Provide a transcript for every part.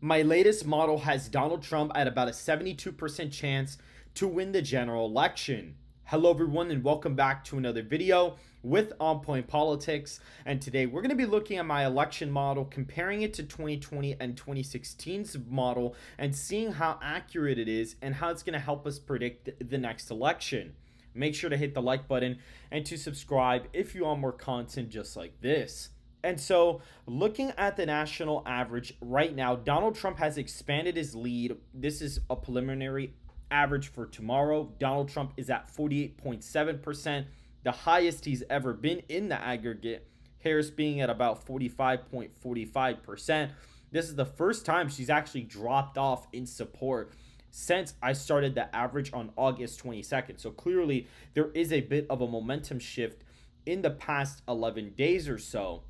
My latest model has Donald Trump at about a 72% chance to win the general election. Hello, everyone, and welcome back to another video with On Point Politics. And today we're going to be looking at my election model, comparing it to 2020 and 2016's model, and seeing how accurate it is and how it's going to help us predict the next election. Make sure to hit the like button and to subscribe if you want more content just like this. And so, looking at the national average right now, Donald Trump has expanded his lead. This is a preliminary average for tomorrow. Donald Trump is at 48.7%, the highest he's ever been in the aggregate. Harris being at about 45.45%. This is the first time she's actually dropped off in support since I started the average on August 22nd. So clearly, there is a bit of a momentum shift in the past 11 days or so.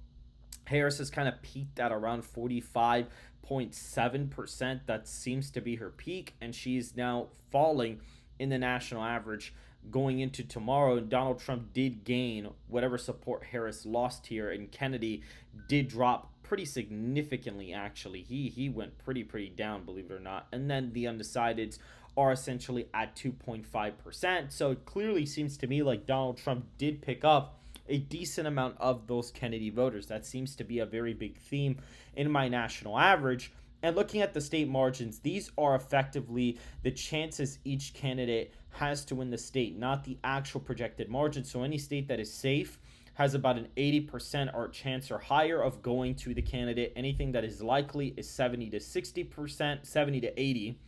Harris has kind of peaked at around 45.7%. That seems to be her peak, and she's now falling in the national average going into tomorrow. And Donald Trump did gain whatever support Harris lost here, and Kennedy did drop pretty significantly. Actually, he went pretty down, believe it or not. And then the undecideds are essentially at 2.5%. So it clearly seems to me like Donald Trump did pick up a decent amount of those Kennedy voters. That seems to be a very big theme in my national average. And looking at the state margins, these are effectively the chances each candidate has to win the state, not the actual projected margin. So any state that is safe has about an 80% or chance or higher of going to the candidate. Anything that is likely is 70 to 60%, 70 to 80.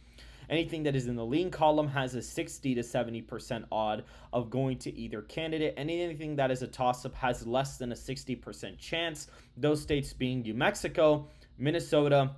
Anything that is in the lean column has a 60 to 70% odd of going to either candidate. And anything that is a toss-up has less than a 60% chance. Those states being New Mexico, Minnesota,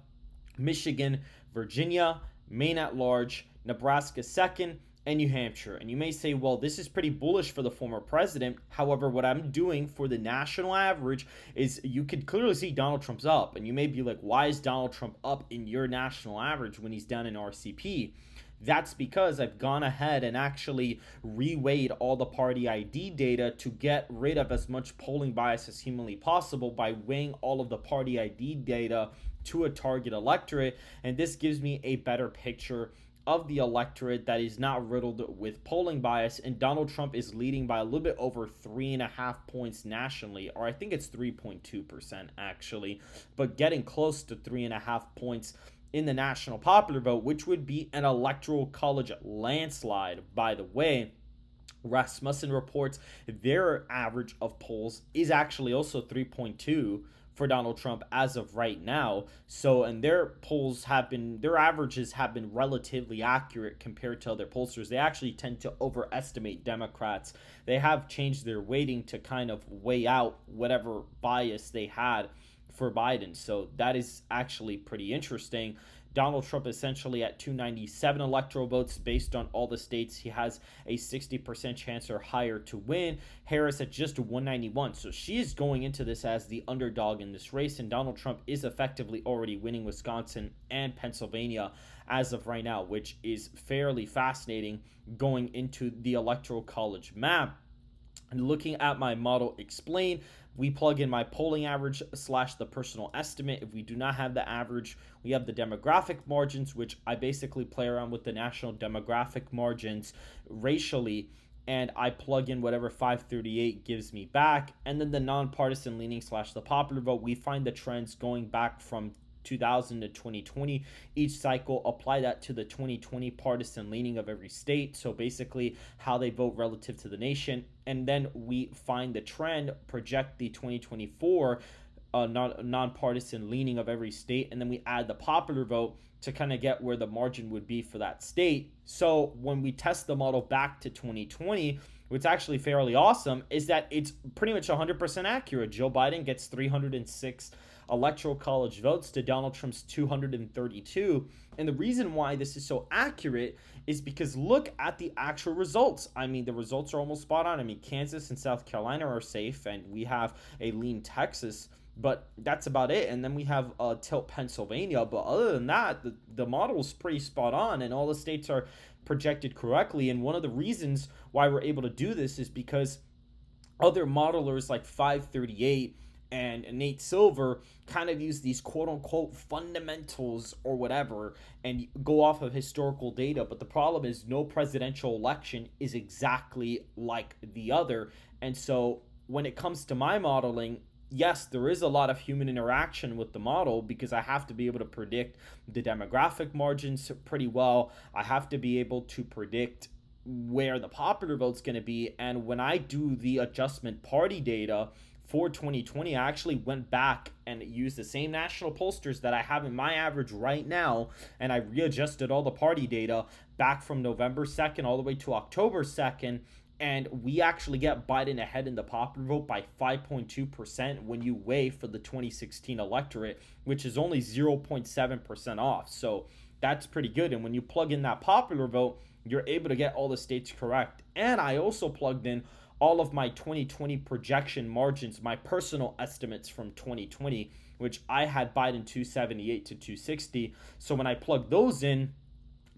Michigan, Virginia, Maine at large, Nebraska second, and New Hampshire. And you may say, well, this is pretty bullish for the former president. However, what I'm doing for the national average is you could clearly see Donald Trump's up. And you may be like, why is Donald Trump up in your national average when he's down in RCP? That's because I've gone ahead and actually reweighed all the party ID data to get rid of as much polling bias as humanly possible by weighing all of the party ID data to a target electorate. And this gives me a better picture of the electorate that is not riddled with polling bias. And Donald Trump is leading by a little bit over 3.5 points nationally, or I think it's 3.2% actually, but getting close to 3.5 points in the national popular vote, which would be an electoral college landslide, by the way. Rasmussen reports their average of polls is actually also 3.2 for Donald Trump as of right now. So, and their averages have been relatively accurate compared to other pollsters. They actually tend to overestimate Democrats. They have changed their weighting to kind of weigh out whatever bias they had for Biden. So that is actually pretty interesting. Donald Trump essentially at 297 electoral votes based on all the states. He has a 60% chance or higher to win. Harris at just 191. So she is going into this as the underdog in this race, and Donald Trump is effectively already winning Wisconsin and Pennsylvania as of right now, which is fairly fascinating going into the electoral college map. And looking at my model explained, we plug in my polling average / the personal estimate. If we do not have the average, we have the demographic margins, which I basically play around with the national demographic margins racially, and I plug in whatever 538 gives me back. And then the nonpartisan leaning / the popular vote, we find the trends going back from 2000 to 2020 each cycle, apply that to the 2020 partisan leaning of every state, so basically how they vote relative to the nation, and then we find the trend, project the 2024 nonpartisan leaning of every state, and then we add the popular vote to kind of get where the margin would be for that state. So when we test the model back to 2020, what's actually fairly awesome is that it's pretty much 100% accurate. Joe Biden gets 306 electoral college votes to Donald Trump's 232. And the reason why this is so accurate is because look at the actual results. I mean, the results are almost spot on. I mean, Kansas and South Carolina are safe, and we have a lean Texas, but that's about it. And then we have tilt Pennsylvania. But other than that, the model is pretty spot on, and all the states are projected correctly. And one of the reasons why we're able to do this is because other modelers like 538 and Nate Silver kind of use these quote unquote fundamentals or whatever and go off of historical data. But the problem is, no presidential election is exactly like the other. And so when it comes to my modeling, yes, there is a lot of human interaction with the model because I have to be able to predict the demographic margins pretty well. I have to be able to predict where the popular vote's going to be. And when I do the adjustment party data for 2020, I actually went back and used the same national pollsters that I have in my average right now, and I readjusted all the party data back from November 2nd all the way to October 2nd, and we actually get Biden ahead in the popular vote by 5.2% when you weigh for the 2016 electorate, which is only 0.7% off. So that's pretty good. And when you plug in that popular vote, you're able to get all the states correct. And I also plugged in all of my 2020 projection margins, my personal estimates from 2020, which I had Biden 278 to 260. So when I plug those in,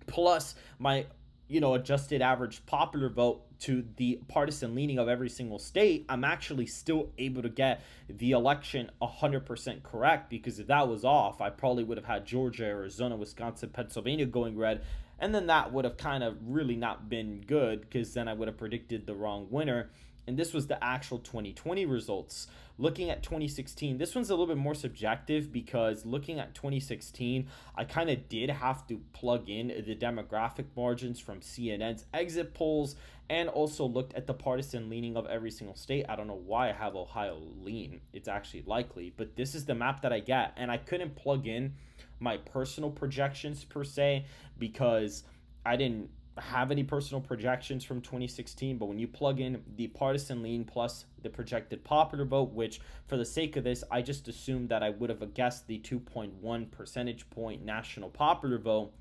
plus my adjusted average popular vote to the partisan leaning of every single state, I'm actually still able to get the election 100% correct, because if that was off, I probably would have had Georgia, Arizona, Wisconsin, Pennsylvania going red, and then that would have kind of really not been good, because then I would have predicted the wrong winner. And this was the actual 2020 results. Looking at 2016, this one's a little bit more subjective, because looking at 2016, I kind of did have to plug in the demographic margins from CNN's exit polls, and also looked at the partisan leaning of every single state. I don't know why I have Ohio lean. It's actually likely, but this is the map that I get. And I couldn't plug in my personal projections per se, because I didn't have any personal projections from 2016. But when you plug in the partisan lean plus the projected popular vote, which for the sake of this, I just assumed that I would have guessed the 2.1 percentage point national popular vote.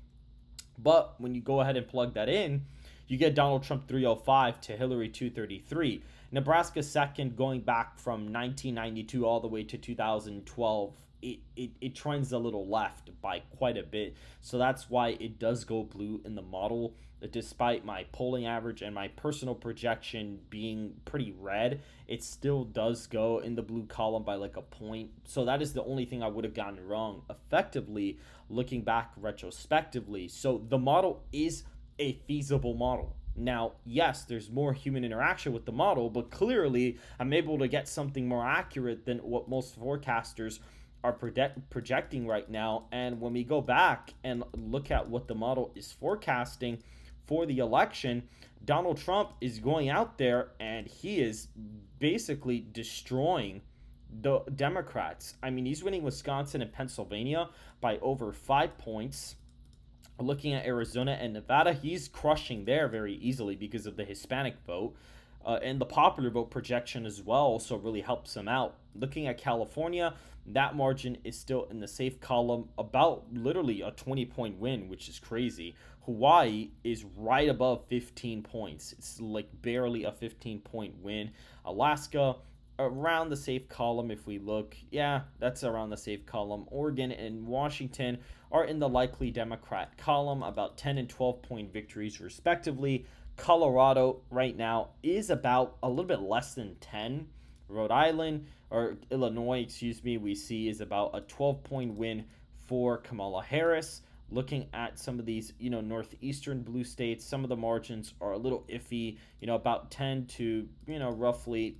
But when you go ahead and plug that in, you get Donald Trump 305 to Hillary 233. Nebraska second, going back from 1992 all the way to 2012. It trends a little left by quite a bit. So that's why it does go blue in the model. Despite my polling average and my personal projection being pretty red, it still does go in the blue column by like a point. So that is the only thing I would have gotten wrong effectively looking back retrospectively. So the model is a feasible model. Now, yes, there's more human interaction with the model, but clearly I'm able to get something more accurate than what most forecasters are projecting right now. And when we go back and look at what the model is forecasting for the election, Donald Trump is going out there and he is basically destroying the Democrats. I mean, he's winning Wisconsin and Pennsylvania by over 5 points. Looking at Arizona and Nevada, he's crushing there very easily because of the Hispanic vote. And the popular vote projection as well also really helps him out. Looking at California, that margin is still in the safe column, about literally a 20-point win, which is crazy. Hawaii is right above 15 points. It's like barely a 15-point win. Alaska, around the safe column if we look. Yeah, that's around the safe column. Oregon and Washington are in the likely Democrat column, about 10 and 12-point victories respectively. Colorado right now is about a little bit less than 10. Rhode Island, or Illinois, we see is about a 12-point win for Kamala Harris. Looking at some of these, northeastern blue states, some of the margins are a little iffy, about 10 to, roughly,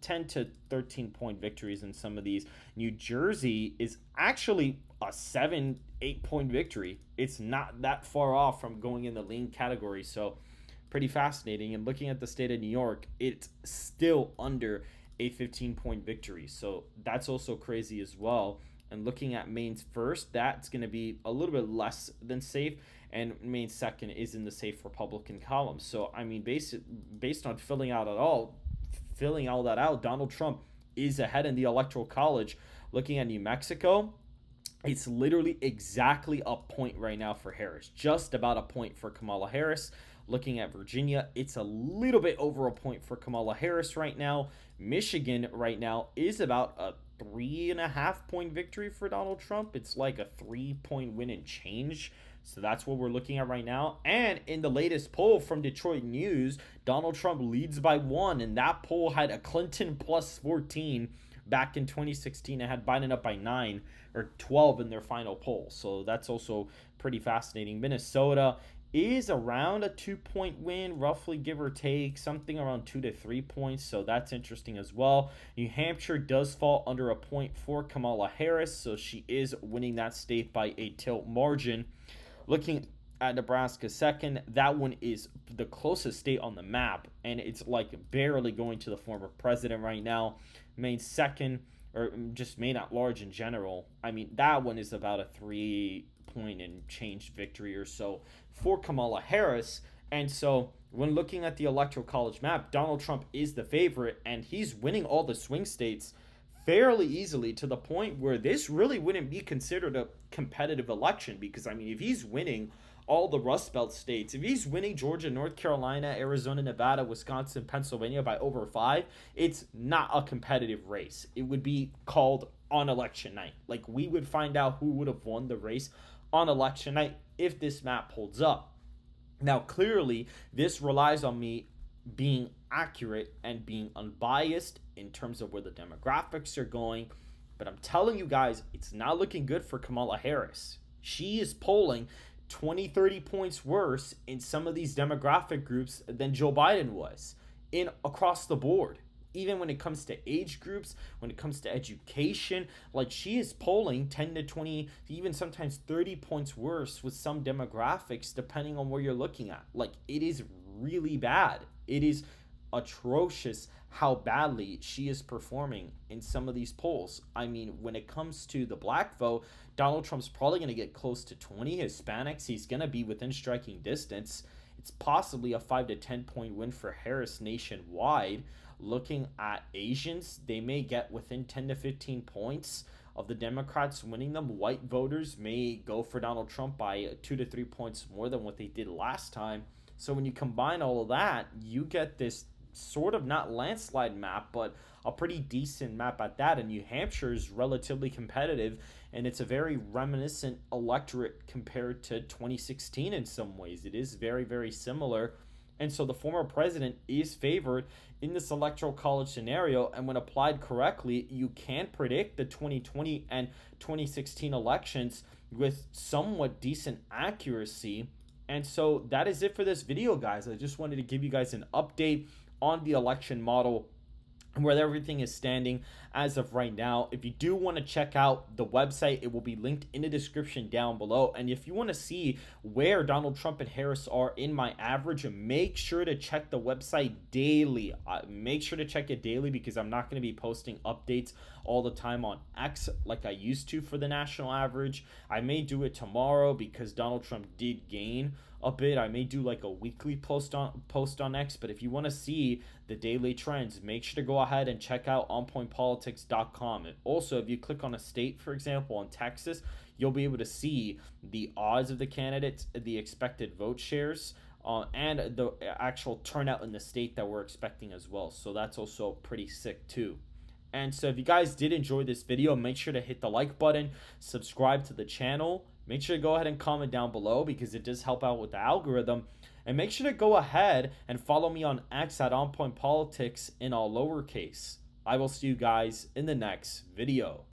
10 to 13-point victories in some of these. New Jersey is actually a 7-8-point victory. It's not that far off from going in the lean category, so pretty fascinating. And looking at the state of New York, it's still under a 15-point victory, so that's also crazy as well. And looking at Maine's first, that's going to be a little bit less than safe, and Maine's second is in the safe Republican column. So I mean, based on filling all that out, Donald Trump is ahead in the Electoral College. Looking at New Mexico, it's literally exactly a point right now for Harris, just about a point for Kamala Harris. Looking at Virginia, it's a little bit over a point for Kamala Harris right now. Michigan right now is about a 3.5-point victory for Donald Trump. It's like a 3-point win and change. So that's what we're looking at right now. And in the latest poll from Detroit News, Donald Trump leads by 1. And that poll had a Clinton plus 14 Back in 2016, it had Biden up by 9 or 12 in their final poll. So that's also pretty fascinating. Minnesota is around a 2-point win, roughly, give or take, something around 2 to 3 points. So that's interesting as well. New Hampshire does fall under a point for Kamala Harris, so she is winning that state by a tilt margin. Looking at Nebraska second, that one is the closest state on the map, and it's like barely going to the former president right now. Maine second, or just Maine at large in general. I mean, that one is about a 3-point and change victory or so for Kamala Harris. And so when looking at the electoral college map, Donald Trump is the favorite, and he's winning all the swing states fairly easily, to the point where this really wouldn't be considered a competitive election. Because, I mean, if he's winning all the Rust Belt states, if he's winning Georgia, North Carolina, Arizona, Nevada, Wisconsin, Pennsylvania by over 5, it's not a competitive race. It would be called on election night. Like, we would find out who would have won the race on election night if this map holds up. Now, clearly, this relies on me being accurate and being unbiased in terms of where the demographics are going. But I'm telling you guys, it's not looking good for Kamala Harris. She is polling 20, 30 points worse in some of these demographic groups than Joe Biden was in across the board. Even when it comes to age groups, when it comes to education, like, she is polling 10 to 20, even sometimes 30 points worse with some demographics, depending on where you're looking at. Like, it is really bad. It is atrocious how badly she is performing in some of these polls. I mean, when it comes to the black vote, Donald Trump's probably going to get close to 20. Hispanics, he's going to be within striking distance. It's possibly a 5 to 10 point win for Harris nationwide. Looking at Asians, they may get within 10 to 15 points of the Democrats winning them. White voters may go for Donald Trump by 2 to 3 points more than what they did last time. So when you combine all of that, you get this sort of not landslide map, but a pretty decent map at that. And New Hampshire is relatively competitive, and it's a very reminiscent electorate compared to 2016 in some ways. It is very, very similar. And so the former president is favored in this electoral college scenario. And when applied correctly, you can predict the 2020 and 2016 elections with somewhat decent accuracy. And so that is it for this video, guys. I just wanted to give you guys an update on the election model and where everything is standing as of right now. If you do want to check out the website, it will be linked in the description down below. And if you want to see where Donald Trump and Harris are in my average, make sure to check the website daily. Make sure to check it daily, because I'm not going to be posting updates all the time on X like I used to for the national average. I may do it tomorrow because Donald Trump did gain a bit. I may do like a weekly post on X, but if you want to see the daily trends, make sure to go ahead and check out onpointpolitics.com. And also, if you click on a state, for example, on Texas, you'll be able to see the odds of the candidates, the expected vote shares, and the actual turnout in the state that we're expecting as well. So that's also pretty sick too. And so if you guys did enjoy this video, make sure to hit the like button, subscribe to the channel. Make sure to go ahead and comment down below, because it does help out with the algorithm. And make sure to go ahead and follow me on X at onpointpolitics in all lowercase. I will see you guys in the next video.